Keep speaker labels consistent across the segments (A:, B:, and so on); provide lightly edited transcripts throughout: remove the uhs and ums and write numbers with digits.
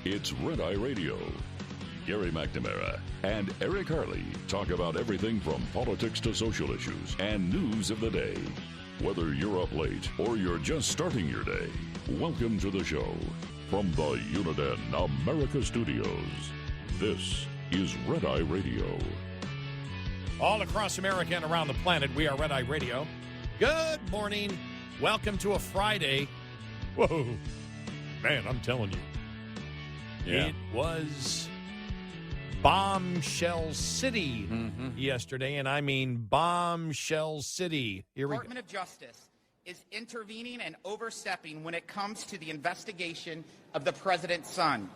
A: It's Red Eye Radio. Gary McNamara and Eric Harley talk about everything from politics to social issues and news of the day. Whether you're up late or you're just starting your day, welcome to the show. From the Uniden America Studios, this is Red Eye Radio.
B: All across America and around the planet, we are Red Eye Radio. Good morning. Welcome to a Friday. Whoa. Man, I'm telling you. Yeah. It was Bombshell City yesterday, and I mean Bombshell City. Here we go.
C: Department of Justice is intervening and overstepping when it comes to the investigation of the president's son.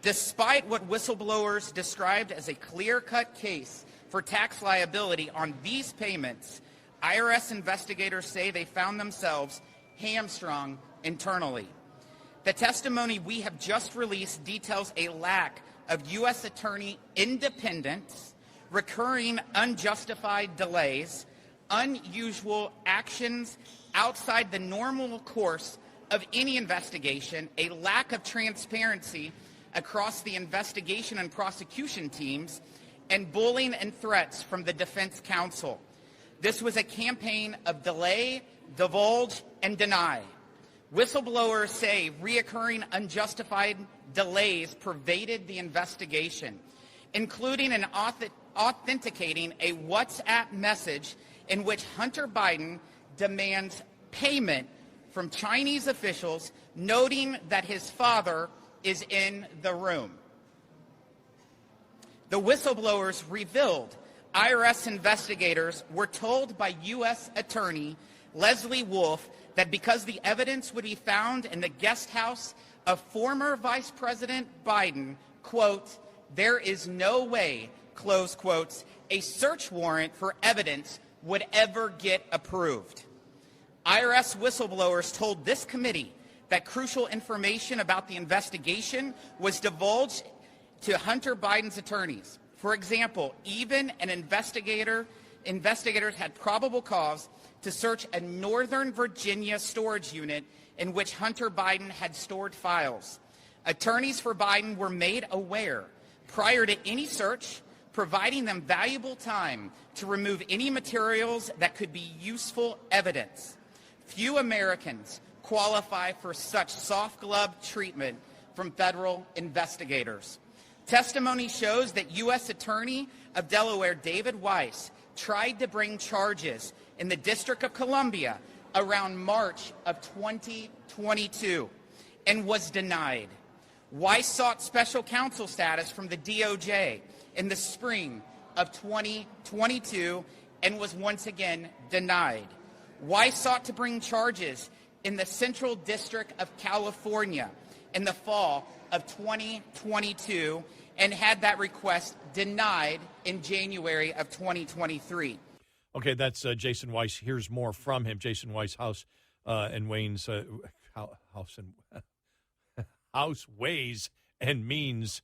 C: Despite what whistleblowers described as a clear-cut case for tax liability on these payments, IRS investigators say they found themselves hamstrung internally. The testimony we have just released details a lack of U.S. attorney independence, recurring unjustified delays, unusual actions outside the normal course of any investigation, a lack of transparency across the investigation and prosecution teams, and bullying and threats from the defense counsel. This was a campaign of delay, divulge, and deny. Whistleblowers say reoccurring unjustified delays pervaded the investigation, including an authenticating a WhatsApp message in which Hunter Biden demands payment from Chinese officials, noting that his father is in the room. The whistleblowers revealed IRS investigators were told by U.S. Attorney Leslie Wolf that because the evidence would be found in the guest house of former Vice President Biden, quote, there is no way, close quotes, a search warrant for evidence would ever get approved. IRS whistleblowers told this committee that crucial information about the investigation was divulged to Hunter Biden's attorneys. For example, even an investigators had probable cause to search a Northern Virginia storage unit in which Hunter Biden had stored files. Attorneys for Biden were made aware prior to any search, providing them valuable time to remove any materials that could be useful evidence. Few Americans qualify for such soft glove treatment from federal investigators. Testimony shows that U.S. Attorney of Delaware David Weiss tried to bring charges in the District of Columbia around March of 2022 and was denied. Weiss sought special counsel status from the DOJ in the spring of 2022 and was once again denied. Weiss sought to bring charges in the Central District of California in the fall of 2022 and had that request denied in January of 2023.
B: Okay, that's Jason Weiss. Here's more from him. Jason Weiss, House and Wayne's House Ways and Means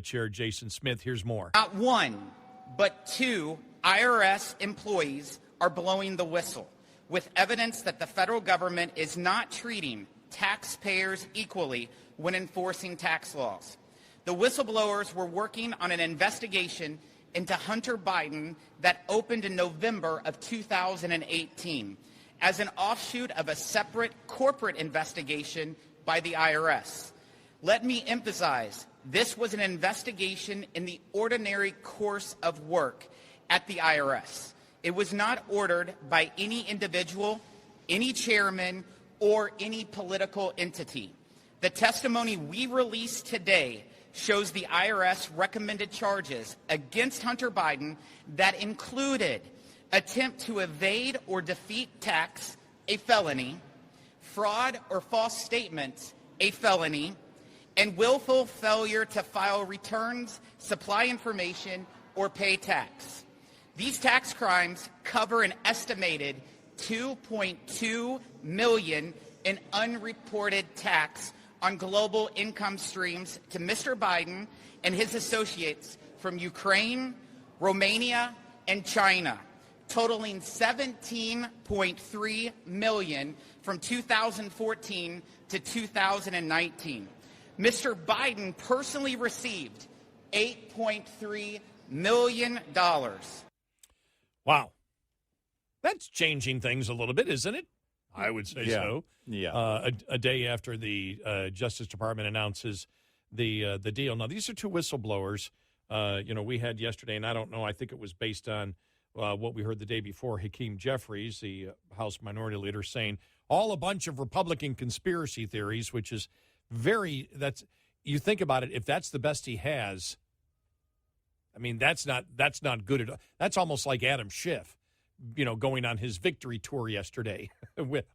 B: Chair Jason Smith. Here's more.
C: Not one, but two IRS employees are blowing the whistle with evidence that the federal government is not treating taxpayers equally when enforcing tax laws. The whistleblowers were working on an investigation into Hunter Biden that opened in November of 2018 as an offshoot of a separate corporate investigation by the IRS. Let me emphasize, this was an investigation in the ordinary course of work at the IRS. It was not ordered by any individual, any chairman, or any political entity. The testimony we released today shows the IRS recommended charges against Hunter Biden that included attempt to evade or defeat tax, a felony, fraud or false statements, a felony, and willful failure to file returns, supply information, or pay tax. These tax crimes cover an estimated $2.2 million in unreported tax on global income streams to Mr. Biden and his associates from Ukraine, Romania, and China, totaling $17.3 million from 2014 to 2019. Mr. Biden personally received $8.3 million.
B: Wow. That's changing things a little bit, isn't it? I would say so.
D: Yeah.
B: A day after the Justice Department announces the deal. Now, these are two whistleblowers. We had yesterday, and I don't know, I think it was based on what we heard the day before, Hakeem Jeffries, the House Minority Leader, saying all a bunch of Republican conspiracy theories, which is you think about it, if that's the best he has, I mean, that's not good at all. That's almost like Adam Schiff, going on his victory tour yesterday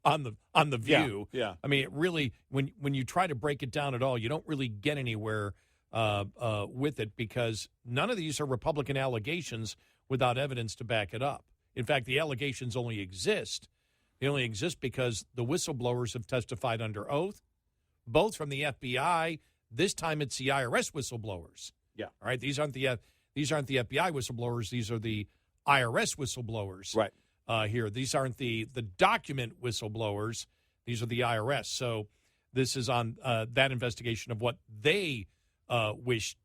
B: on the View.
D: Yeah.
B: I mean, it really, when you try to break it down at all, you don't really get anywhere with it, because none of these are Republican allegations without evidence to back it up. In fact, the allegations only exist. They only exist because the whistleblowers have testified under oath, both from the FBI. This time it's the IRS whistleblowers.
D: Yeah.
B: All right. These aren't the FBI whistleblowers. These are the IRS whistleblowers.
D: Right.
B: Here. These aren't the document whistleblowers. These are the IRS. So this is on that investigation of what they wish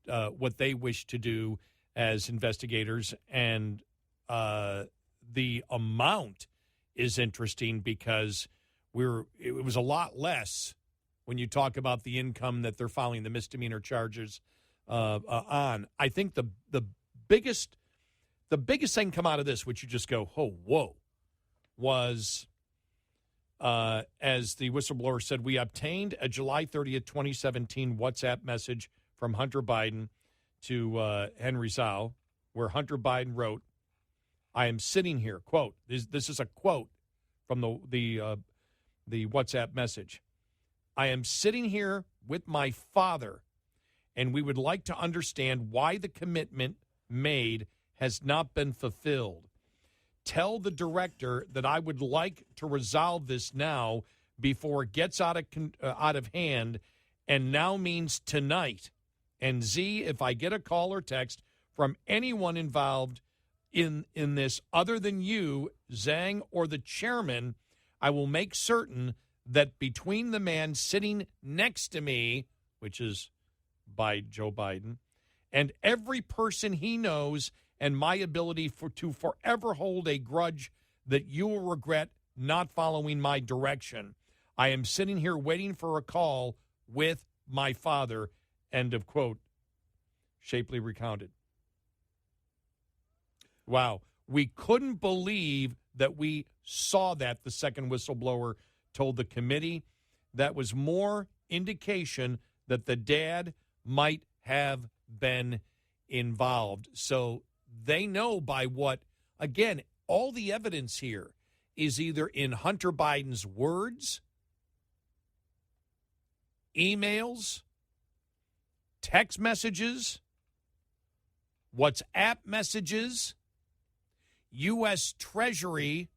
B: to do as investigators, and the amount is interesting because it was a lot less when you talk about the income that they're filing the misdemeanor charges on. I think the biggest thing come out of this, which you just go, oh, whoa, was as the whistleblower said, we obtained a July 30th, 2017 WhatsApp message from Hunter Biden to Henry Zhao, where Hunter Biden wrote, I am sitting here, quote, this is a quote from the WhatsApp message. I am sitting here with my father, and we would like to understand why the commitment made has not been fulfilled. Tell the director that I would like to resolve this now before it gets out of hand, and now means tonight. And Z, if I get a call or text from anyone involved in this other than you, Zhang, or the chairman, I will make certain that between the man sitting next to me, which is by Joe Biden, and every person he knows, and my ability to forever hold a grudge that you will regret not following my direction. I am sitting here waiting for a call with my father, end of quote. Shapley recounted. Wow. We couldn't believe that we saw that, the second whistleblower told the committee. That was more indication that the dad might have been involved. So they know by what, again, all the evidence here is either in Hunter Biden's words, emails, text messages, WhatsApp messages, U.S. Treasury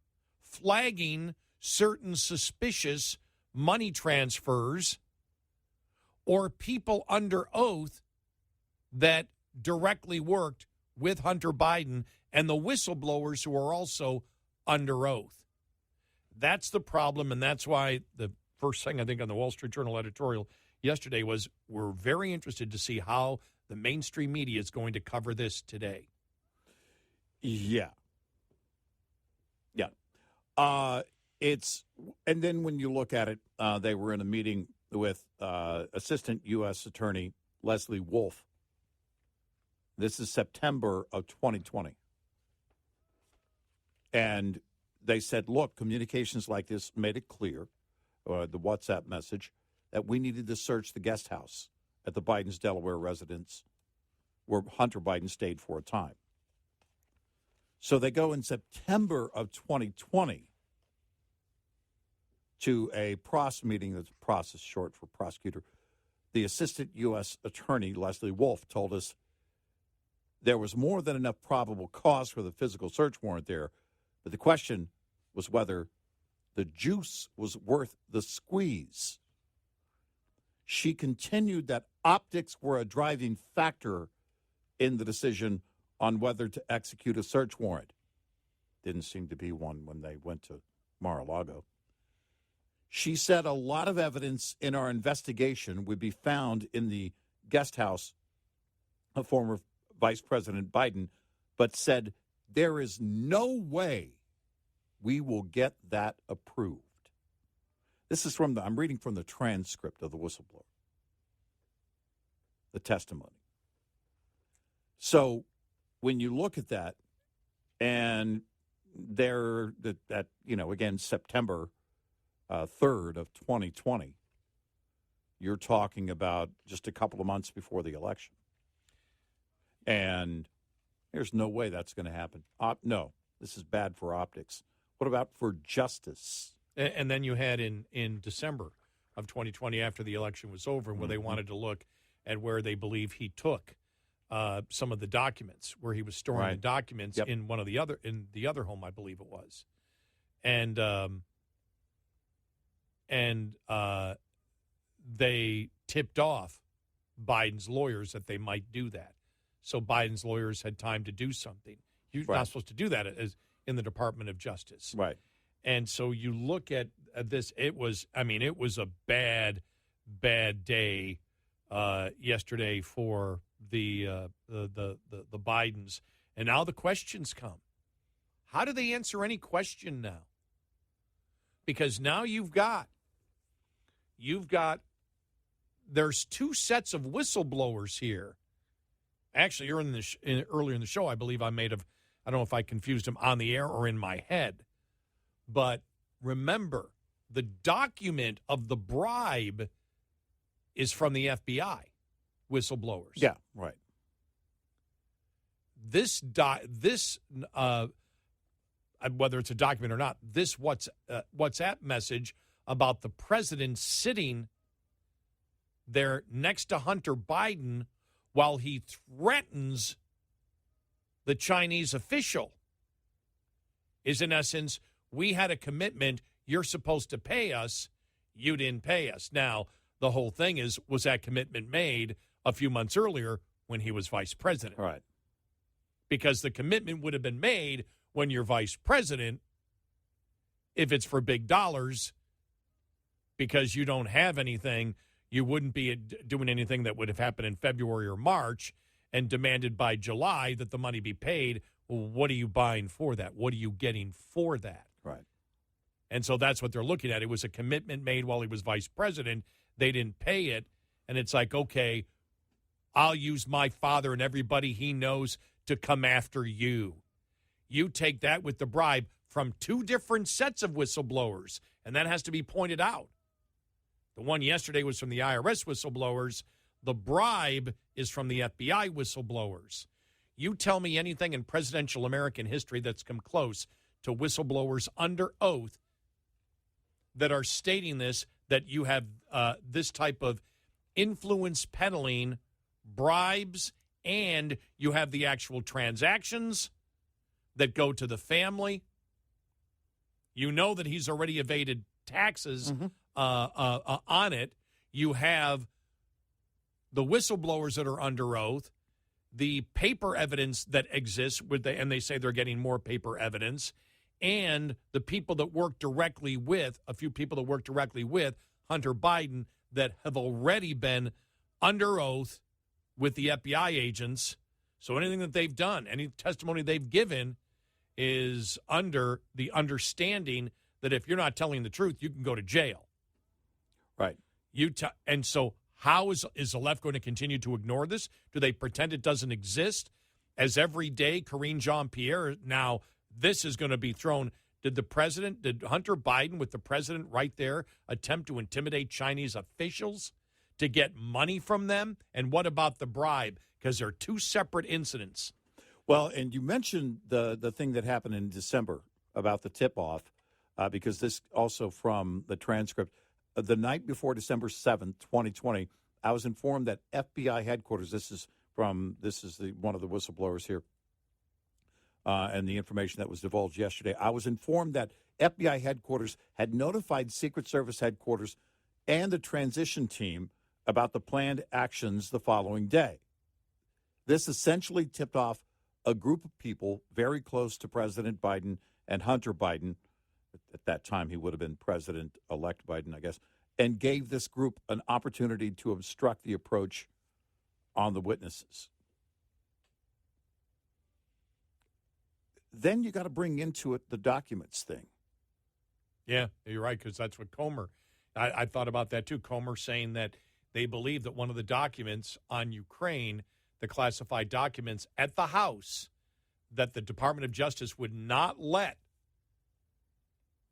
B: flagging certain suspicious money transfers, or people under oath that directly worked with Hunter Biden, and the whistleblowers who are also under oath. That's the problem, and that's why the first thing I think on the Wall Street Journal editorial yesterday was, we're very interested to see how the mainstream media is going to cover this today.
D: Yeah. And then when you look at it, they were in a meeting with Assistant U.S. Attorney Leslie Wolf. This is September of 2020. And they said, look, communications like this made it clear, the WhatsApp message, that we needed to search the guest house at the Biden's Delaware residence where Hunter Biden stayed for a time. So they go in September of 2020 to a PROS meeting. That's PROS is short for prosecutor. The Assistant U.S. Attorney, Leslie Wolf, told us there was more than enough probable cause for the physical search warrant there, but the question was whether the juice was worth the squeeze. She continued that optics were a driving factor in the decision on whether to execute a search warrant. Didn't seem to be one when they went to Mar-a-Lago. She said a lot of evidence in our investigation would be found in the guest house of former Vice President Biden, but said there is no way we will get that approved. This is I'm reading from the transcript of the whistleblower, the testimony. So when you look at that, and again, September 3rd of 2020, you're talking about just a couple of months before the election. And there's no way that's going to happen. No, this is bad for optics. What about for justice?
B: And then you had in December of 2020, after the election was over, where they wanted to look at where they believe he took some of the documents, where he was storing the documents in one of the other home, I believe it was, and they tipped off Biden's lawyers that they might do that. So Biden's lawyers had time to do something. You're not supposed to do that as in the Department of Justice,
D: right? And
B: so you look at this. It was a bad day yesterday for the Bidens, and now the questions come. How do they answer any question now? Because now you've got there's two sets of whistleblowers here. Actually, earlier in the show, I believe I don't know if I confused them on the air or in my head, but remember, the document of the bribe is from the FBI whistleblowers.
D: Yeah, right.
B: This whether it's a document or not, this WhatsApp message about the president sitting there next to Hunter Biden while he threatens the Chinese official is, in essence, we had a commitment, you're supposed to pay us, you didn't pay us. Now, the whole thing was that commitment made a few months earlier when he was vice president?
D: Right.
B: Because the commitment would have been made when you're vice president, if it's for big dollars, because you don't have anything, you wouldn't be doing anything that would have happened in February or March and demanded by July that the money be paid. Well, what are you buying for that? What are you getting for that?
D: Right.
B: And so that's what they're looking at. It was a commitment made while he was vice president. They didn't pay it. And it's like, okay, I'll use my father and everybody he knows to come after you. You take that with the bribe from two different sets of whistleblowers, and that has to be pointed out. The one yesterday was from the IRS whistleblowers. The bribe is from the FBI whistleblowers. You tell me anything in presidential American history that's come close to whistleblowers under oath that are stating this, that you have this type of influence peddling, bribes, and you have the actual transactions that go to the family. You know that he's already evaded taxes on it. You have the whistleblowers that are under oath, the paper evidence that exists, and they say they're getting more paper evidence, and the people that work directly with, a few people that work directly with Hunter Biden that have already been under oath with the FBI agents. So anything that they've done, any testimony they've given is under the understanding that if you're not telling the truth, you can go to jail.
D: Right.
B: And so how is the left going to continue to ignore this? Do they pretend it doesn't exist? As every day, Karine Jean-Pierre, now this is going to be thrown. Did Hunter Biden, with the president right there, attempt to intimidate Chinese officials to get money from them? And what about the bribe? Because they're two separate incidents.
D: Well, and you mentioned the thing that happened in December about the tip-off, because this also from the transcript. The night before December 7th, 2020, I was informed that FBI headquarters, this is one of the whistleblowers here, and the information that was divulged yesterday. I was informed that FBI headquarters had notified Secret Service headquarters and the transition team about the planned actions the following day. This essentially tipped off a group of people very close to President Biden and Hunter Biden, at that time he would have been President-elect Biden, I guess, and gave this group an opportunity to obstruct the approach on the witnesses. Then you got to bring into it the documents thing.
B: Yeah, you're right, because that's what Comer, I thought about that too. Comer saying that they believe that one of the documents on Ukraine, the classified documents at the House, that the Department of Justice would not let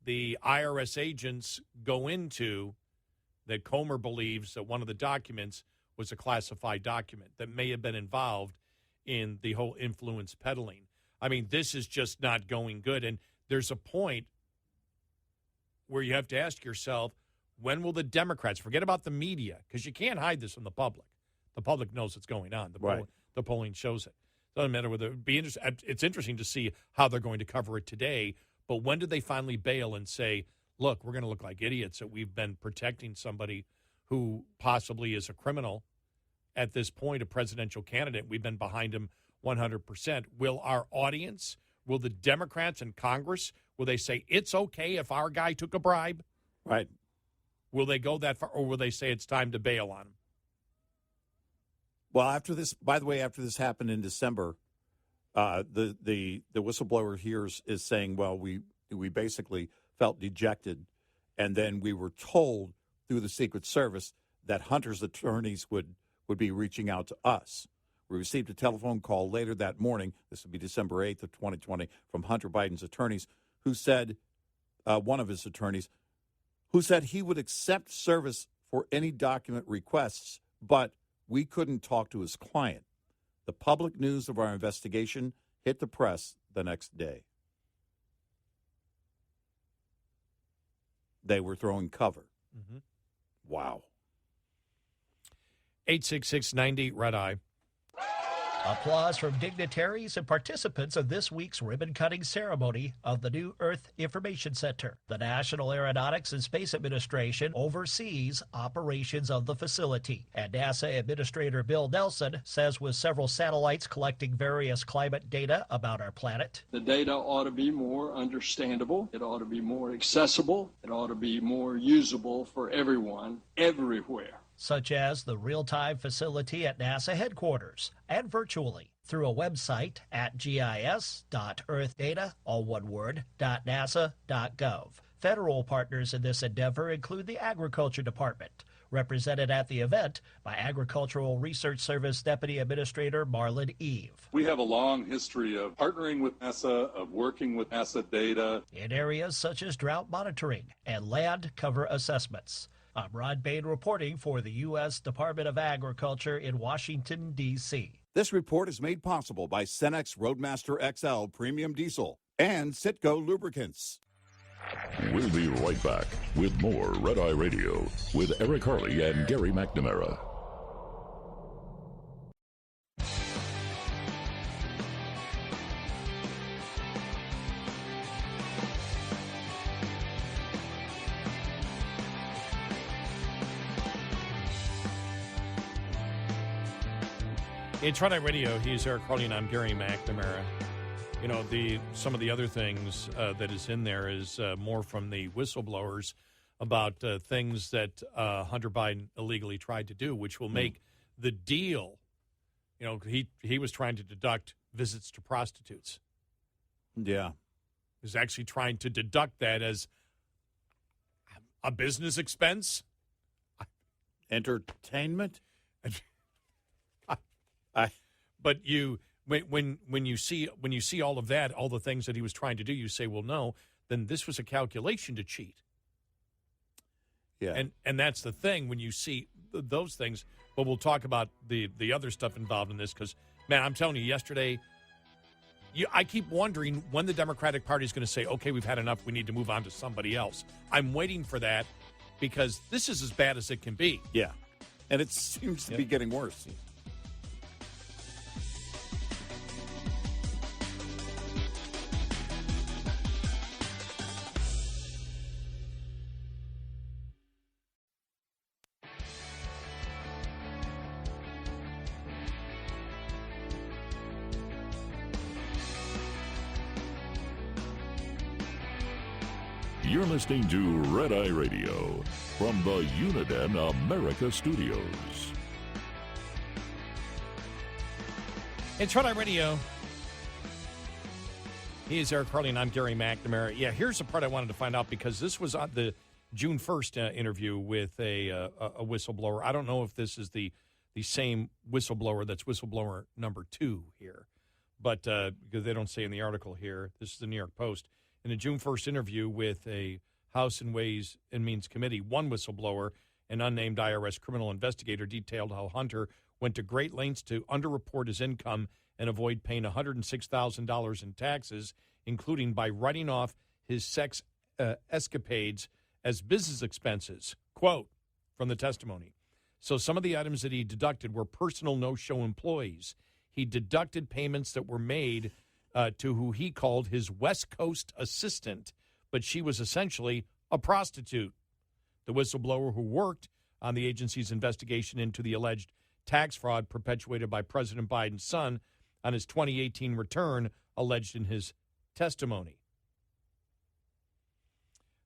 B: the IRS agents go into, that Comer believes that one of the documents was a classified document that may have been involved in the whole influence peddling. I mean, this is just not going good. And there's a point where you have to ask yourself, when will the Democrats, forget about the media, because you can't hide this from the public. The public knows what's going on. The polling shows it. Doesn't matter whether it be interesting. It's interesting to see how they're going to cover it today. But when did they finally bail and say, look, we're going to look like idiots that we've been protecting somebody who possibly is a criminal at this point, a presidential candidate. We've been behind him 100%. Will our audience, will the Democrats in Congress, will they say it's okay if our guy took a bribe?
D: Right.
B: Will they go that far, or will they say it's time to bail on him?
D: Well, after this, by the way, after this happened in December, the whistleblower here is saying, well, we basically felt dejected, and then we were told through the Secret Service that Hunter's attorneys would be reaching out to us. We received a telephone call later that morning, this would be December 8th of 2020, from Hunter Biden's attorneys, who said, one of his attorneys, who said he would accept service for any document requests, but we couldn't talk to his client. The public news of our investigation hit the press the next day. They were throwing cover.
B: Mm-hmm.
D: Wow.
B: 866-90 Red Eye.
E: Applause from dignitaries and participants of this week's ribbon-cutting ceremony of the New Earth Information Center. The National Aeronautics and Space Administration oversees operations of the facility. And NASA Administrator Bill Nelson says with several satellites collecting various climate data about our planet,
F: the data ought to be more understandable. It ought to be more accessible. It ought to be more usable for everyone, everywhere.
E: Such as the real-time facility at NASA headquarters, and virtually through a website at gis.earthdata, all one word, .nasa.gov. Federal partners in this endeavor include the Agriculture Department, represented at the event by Agricultural Research Service Deputy Administrator Marlon Eve.
G: We have a long history of partnering with NASA, of working with NASA data
E: in areas such as drought monitoring and land cover assessments. I'm Rod Bain reporting for the U.S. Department of Agriculture in Washington, D.C.
D: This report is made possible by Cenex Roadmaster XL Premium Diesel and Citgo Lubricants.
A: We'll be right back with more Red Eye Radio with Eric Harley and Gary McNamara.
B: It's Red Eye Radio. He's Eric Harley, and I'm Gary McNamara. You know, some of the other things that is in there is more from the whistleblowers about things that Hunter Biden illegally tried to do, which will make the deal. You know, he was trying to deduct visits to prostitutes.
D: Yeah.
B: He was actually trying to deduct that as a business expense.
D: Entertainment?
B: But when you see all of that, all the things that he was trying to do, you say, well, no, then this was a calculation to cheat.
D: Yeah.
B: And that's the thing when you see those things. But we'll talk about the other stuff involved in this because, man, I'm telling you, yesterday, I keep wondering when the Democratic Party is going to say, okay, we've had enough. We need to move on to somebody else. I'm waiting for that because this is as bad as it can be.
D: Yeah. And it seems to be getting worse.
A: You're listening to Red Eye Radio from the Uniden America Studios.
B: It's Red Eye Radio. He's Eric Carly, and I'm Gary McNamara. Yeah, here's the part I wanted to find out, because this was on the June 1st interview with a whistleblower. I don't know if this is the same whistleblower that's whistleblower number 2 here, but because they don't say in the article here, this is the New York Post. In a June 1st interview with a House and Ways and Means Committee, one whistleblower, an unnamed IRS criminal investigator, detailed how Hunter went to great lengths to underreport his income and avoid paying $106,000 in taxes, including by writing off his sex escapades as business expenses. Quote from the testimony. So some of the items that he deducted were personal no-show employees. He deducted payments that were made to who he called his West Coast assistant, but she was essentially a prostitute. The whistleblower, who worked on the agency's investigation into the alleged tax fraud perpetuated by President Biden's son on his 2018 return, alleged in his testimony.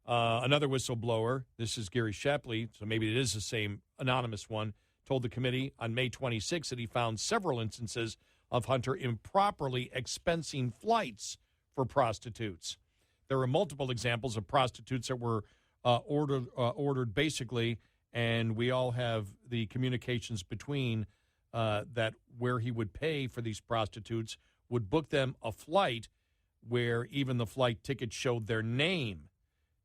B: Another whistleblower, this is Gary Shapley, so maybe it is the same anonymous one, told the committee on May 26 that he found several instances of Hunter improperly expensing flights for prostitutes. There are multiple examples of prostitutes that were ordered basically, and we all have the communications between that where he would pay for these prostitutes, would book them a flight where even the flight ticket showed their name,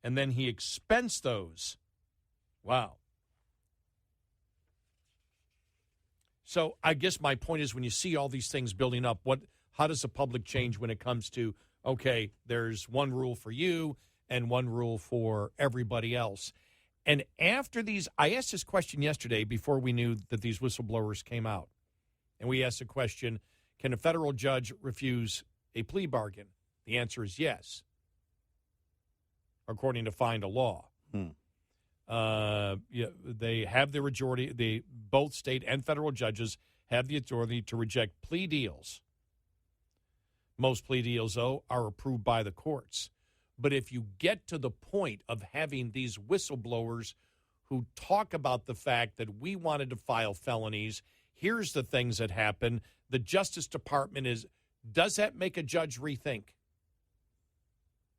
B: and then he expensed those. Wow. So I guess my point is, when you see all these things building up, how does the public change when it comes to, okay, there's one rule for you and one rule for everybody else? And after these, I asked this question yesterday before we knew that these whistleblowers came out. And we asked the question, can a federal judge refuse a plea bargain? The answer is yes, according to Find a Law. They have the majority. Both state and federal judges have the authority to reject plea deals. Most plea deals, though, are approved by the courts. But if you get to the point of having these whistleblowers who talk about the fact that we wanted to file felonies, here's the things that happen, the Justice Department does that make a judge rethink?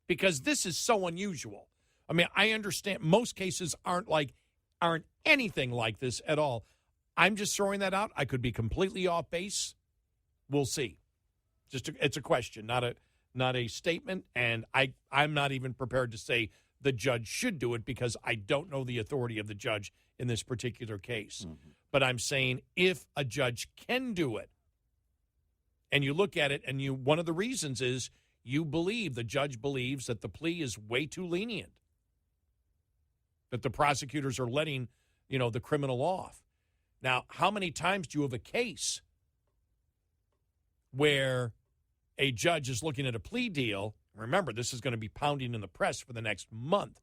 B: Because this is so unusual. I mean, I understand most cases aren't anything like this at all. I'm just throwing that out. I could be completely off base. We'll see. It's a question, not a statement, and I'm not even prepared to say the judge should do it, because I don't know the authority of the judge in this particular case. Mm-hmm. But I'm saying if a judge can do it, and you look at it, and one of the reasons is the judge believes that the plea is way too lenient, that the prosecutors are letting, the criminal off. Now, how many times do you have a case where a judge is looking at a plea deal? Remember, this is going to be pounding in the press for the next month.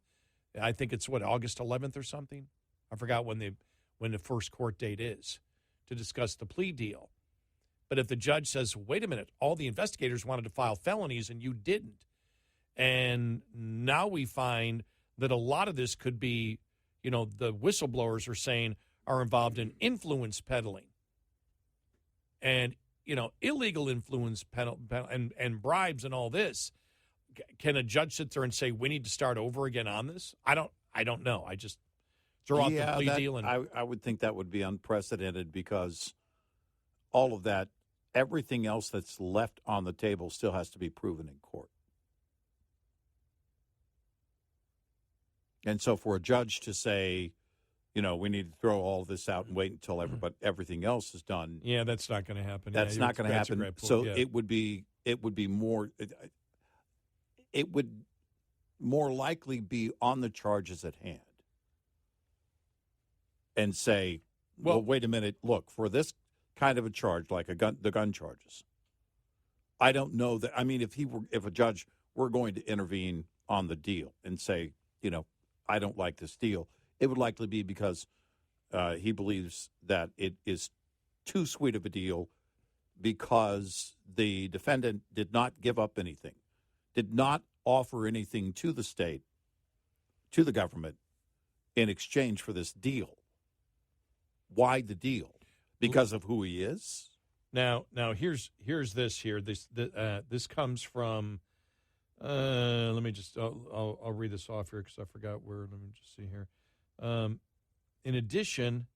B: I think it's, August 11th or something? I forgot when the first court date is to discuss the plea deal. But if the judge says, wait a minute, all the investigators wanted to file felonies and you didn't, and now we find that a lot of this could be, the whistleblowers are saying are involved in influence peddling and, illegal influence and bribes and all this. Can a judge sit there and say, we need to start over again on this? I don't know. I just throw out the plea deal. And
D: I would think that would be unprecedented, because all of that, everything else that's left on the table still has to be proven in court. And so for a judge to say, we need to throw all this out and wait until everything else is done.
B: Yeah, that's not going to happen.
D: That's not going to happen. So it would be more. It would more likely be on the charges at hand, and say, well, wait a minute. Look, for this kind of a charge, like the gun charges, I don't know that. I mean, if a judge were going to intervene on the deal and say, I don't like this deal, it would likely be because he believes that it is too sweet of a deal, because the defendant did not give up anything, did not offer anything to the state to the government in exchange for this deal. Why the deal? Because of who he is?
B: Now here's this here. This comes from. Let me just. I'll read this off here because I forgot where. Let me just see here. In addition,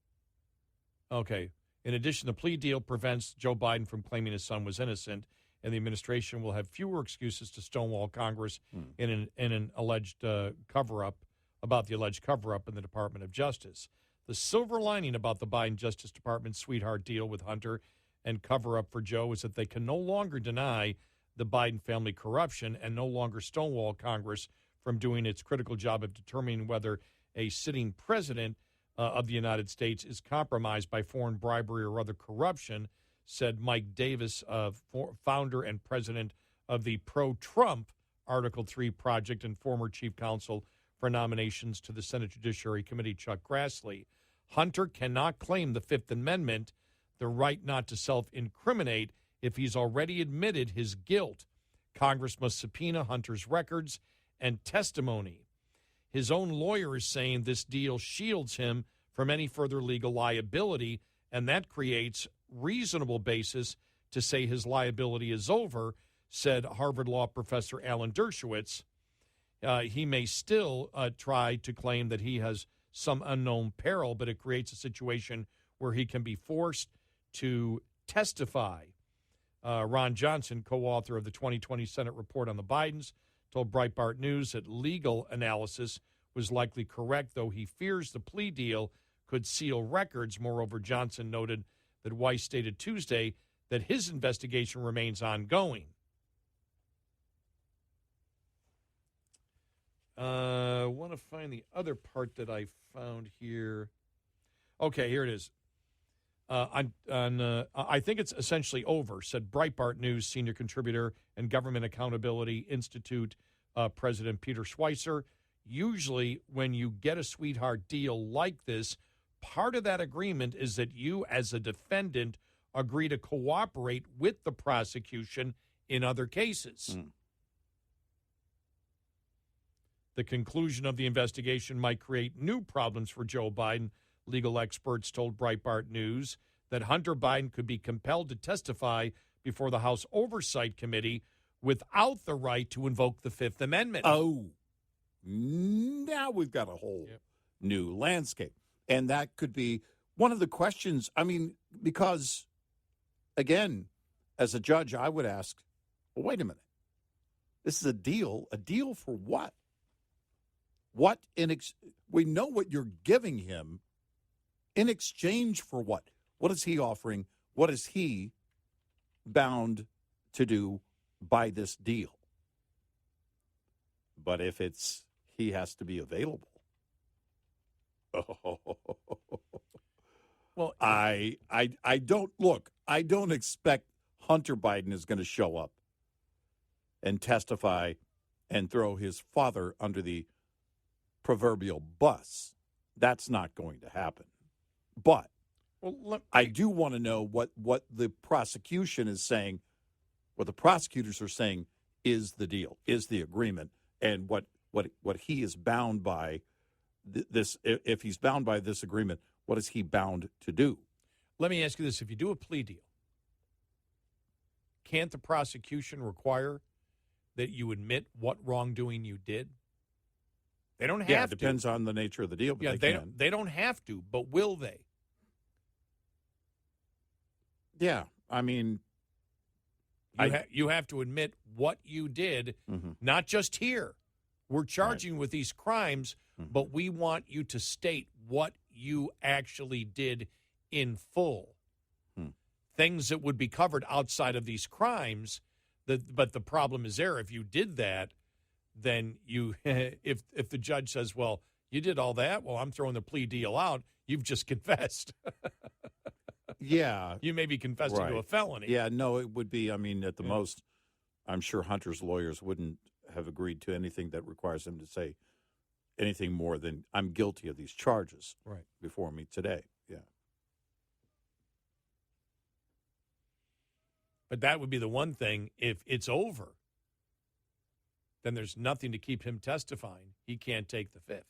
B: the plea deal prevents Joe Biden from claiming his son was innocent, and the administration will have fewer excuses to stonewall Congress in an alleged cover-up about the alleged cover-up in the Department of Justice. The silver lining about the Biden Justice Department sweetheart deal with Hunter and cover-up for Joe is that they can no longer deny the Biden family corruption and no longer stonewall Congress from doing its critical job of determining whether a sitting president of the United States is compromised by foreign bribery or other corruption, said Mike Davis, founder and president of the pro-Trump Article 3 project and former chief counsel for nominations to the Senate Judiciary Committee, Chuck Grassley. Hunter cannot claim the Fifth Amendment, the right not to self-incriminate, if he's already admitted his guilt. Congress must subpoena Hunter's records and testimony. His own lawyer is saying this deal shields him from any further legal liability, and that creates reasonable basis to say his liability is over, said Harvard Law professor Alan Dershowitz. He may still try to claim that he has some unknown peril, but it creates a situation where he can be forced to testify. Ron Johnson, co-author of the 2020 Senate report on the Bidens, told Breitbart News that legal analysis was likely correct, though he fears the plea deal could seal records. Moreover, Johnson noted that Weiss stated Tuesday that his investigation remains ongoing. I want to find the other part that I found here. Okay, here it is. I think it's essentially over, said Breitbart News senior contributor and Government Accountability Institute President Peter Schweizer. Usually when you get a sweetheart deal like this, part of that agreement is that you as a defendant agree to cooperate with the prosecution in other cases. The conclusion of the investigation might create new problems for Joe Biden. Legal experts told Breitbart News that Hunter Biden could be compelled to testify before the House Oversight Committee without the right to invoke the Fifth Amendment.
D: Oh, now we've got a whole new landscape. And that could be one of the questions. I mean, because, again, as a judge, I would ask, well, wait a minute. This is a deal. A deal for what? We know what you're giving him. In exchange for what? What is he offering? What is he bound to do by this deal? But if it's he has to be available. Well, I don't expect Hunter Biden is going to show up and testify and throw his father under the proverbial bus. That's not going to happen. But I do want to know what the prosecution is saying, what the prosecutors are saying is the deal, is the agreement, and what he is bound by this. If he's bound by this agreement, what is he bound to do?
B: Let me ask you this. If you do a plea deal, can't the prosecution require that you admit what wrongdoing you did? They don't have to.
D: Yeah, it depends on the nature of the deal, but
B: they don't have to, but will they?
D: Yeah, I mean,
B: you have to admit what you did, not just here. We're charging with these crimes, but we want you to state what you actually did in full. Things that would be covered outside of these crimes, but the problem is there. If you did that, then you, if the judge says, well, you did all that, well, I'm throwing the plea deal out, you've just confessed.
D: Yeah.
B: You may be confessing to a felony.
D: Yeah, no, it would be, I mean, at the most, I'm sure Hunter's lawyers wouldn't have agreed to anything that requires him to say anything more than, I'm guilty of these charges before me today. Yeah.
B: But that would be the one thing if it's over. then there's nothing to keep him testifying. He can't take the fifth.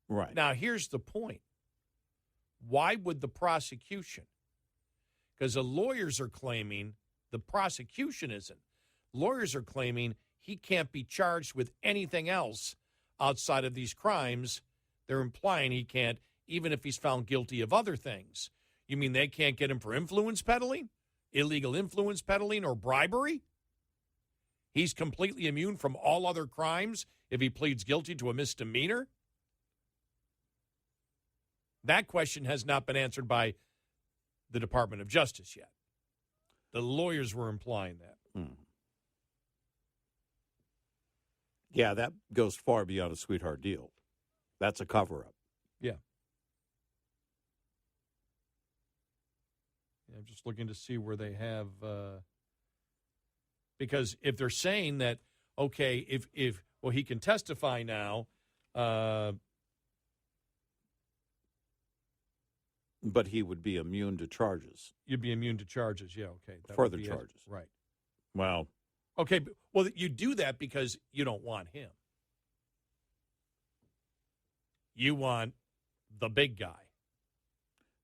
D: Right.
B: Now, here's the point. Why would the prosecution? Because the lawyers are claiming, the prosecution isn't. Lawyers are claiming he can't be charged with anything else outside of these crimes. They're implying he can't, even if he's found guilty of other things. You mean they can't get him for influence peddling, illegal influence peddling, or bribery? He's completely immune from all other crimes if he pleads guilty to a misdemeanor? That question has not been answered by the Department of Justice yet. The lawyers were implying that.
D: Yeah, that goes far beyond a sweetheart deal. That's a cover-up.
B: Yeah. I'm just looking to see where they have, because if they're saying that, okay, if he can testify now,
D: but he would be immune to charges.
B: You'd be immune to charges, yeah, okay.
D: Further charges.
B: Right.
D: Well.
B: Okay, well, you do that because you don't want him. You want the big guy.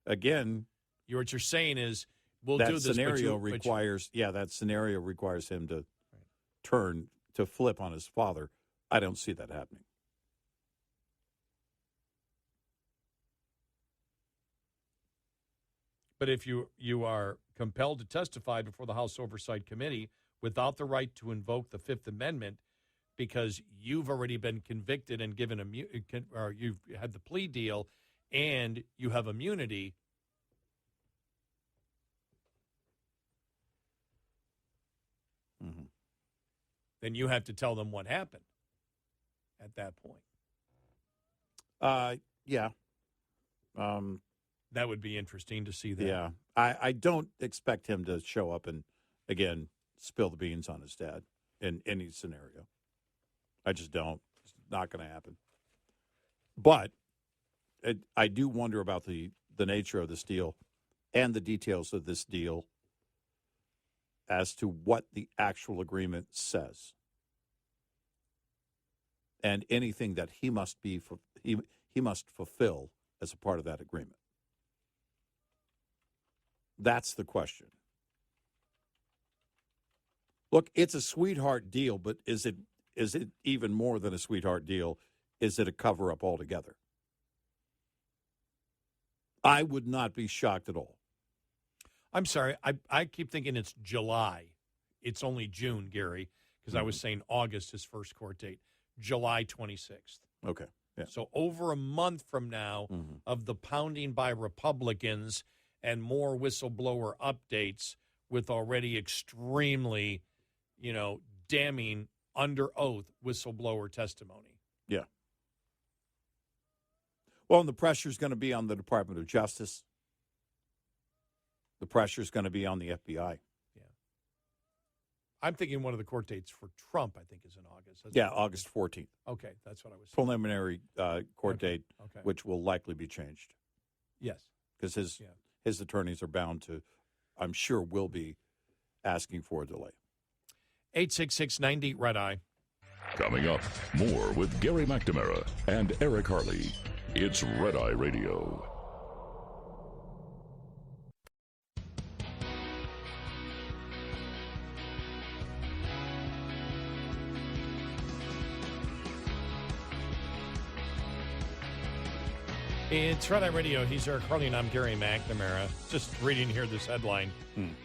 D: Again,
B: what you're saying is, we'll
D: that
B: do this.
D: Scenario requires him to turn, to flip on his father. I don't see that happening.
B: But if you are compelled to testify before the House Oversight Committee without the right to invoke the Fifth Amendment because you've already been convicted and given or you've had the plea deal and you have immunity, then you have to tell them what happened at that point.
D: Yeah.
B: That would be interesting to see that.
D: Yeah. I don't expect him to show up and, again, spill the beans on his dad in any scenario. I just don't. It's not going to happen. But I do wonder about the nature of this deal and the details of this deal as to what the actual agreement says. And anything that he must fulfill as a part of that agreement. That's the question. Look, it's a sweetheart deal, but is it even more than a sweetheart deal? Is it a cover-up altogether? I would not be shocked at all.
B: I'm sorry. I keep thinking it's July. It's only June, Gary, because I was saying August, his first court date. July 26th.
D: Okay. Yeah.
B: So over a month from now of the pounding by Republicans and more whistleblower updates with already extremely, damning under oath whistleblower testimony.
D: Yeah. Well, and the pressure is going to be on the Department of Justice. The pressure is going to be on the FBI.
B: Yeah. I'm thinking one of the court dates for Trump, I think, is in August.
D: August 14th.
B: Okay, that's what I was saying.
D: Preliminary court date, which will likely be changed.
B: Yes.
D: Because his attorneys are bound to, I'm sure, will be asking for a delay.
B: 866-90 Red Eye.
A: Coming up, more with Gary McNamara and Eric Harley. It's Red Eye Radio.
B: It's Red Eye Radio. He's Eric Harley, and I'm Gary McNamara. Just reading here this headline.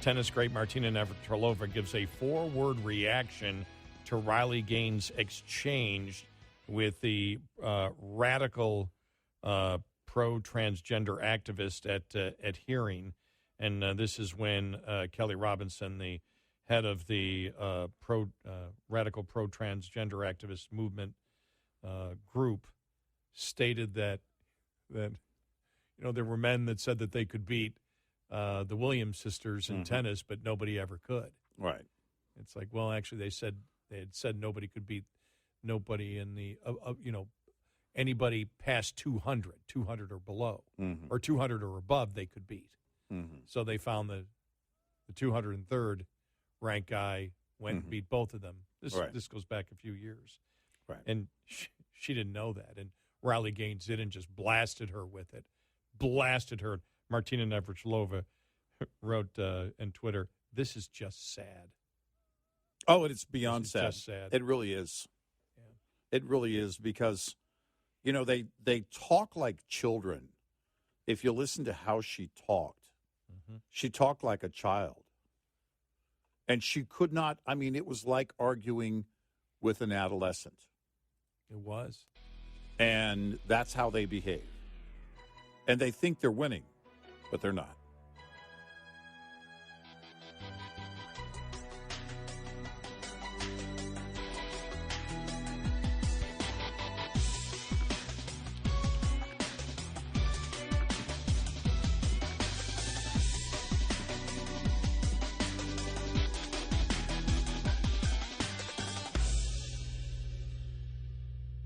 B: Tennis great Martina Navratilova gives a 4-word reaction to Riley Gaines' exchange with the radical pro-transgender activist at hearing. And this is when Kelly Robinson, the head of the radical pro-transgender activist movement group, stated that there were men that said that they could beat the Williams sisters in tennis, but nobody ever could.
D: Right.
B: It's like, well, actually, they had said nobody could beat nobody in the anybody past 200 or below, or 200 or above they could beat. So they found the 203rd ranked guy went and beat both of them. This goes back a few years.
D: Right.
B: And she didn't know that. And Riley Gaines did and just blasted her with it. Blasted her. Martina Navratilova wrote on Twitter, "This is just sad."
D: Oh, it's beyond sad.
B: Just sad.
D: It really is.
B: Yeah.
D: It really is because, they talk like children. If you listen to how she talked, she talked like a child. And she could not, it was like arguing with an adolescent.
B: It was.
D: And that's how they behave. And they think they're winning, but they're not.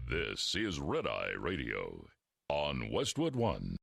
A: This is Red Eye Radio on Westwood One.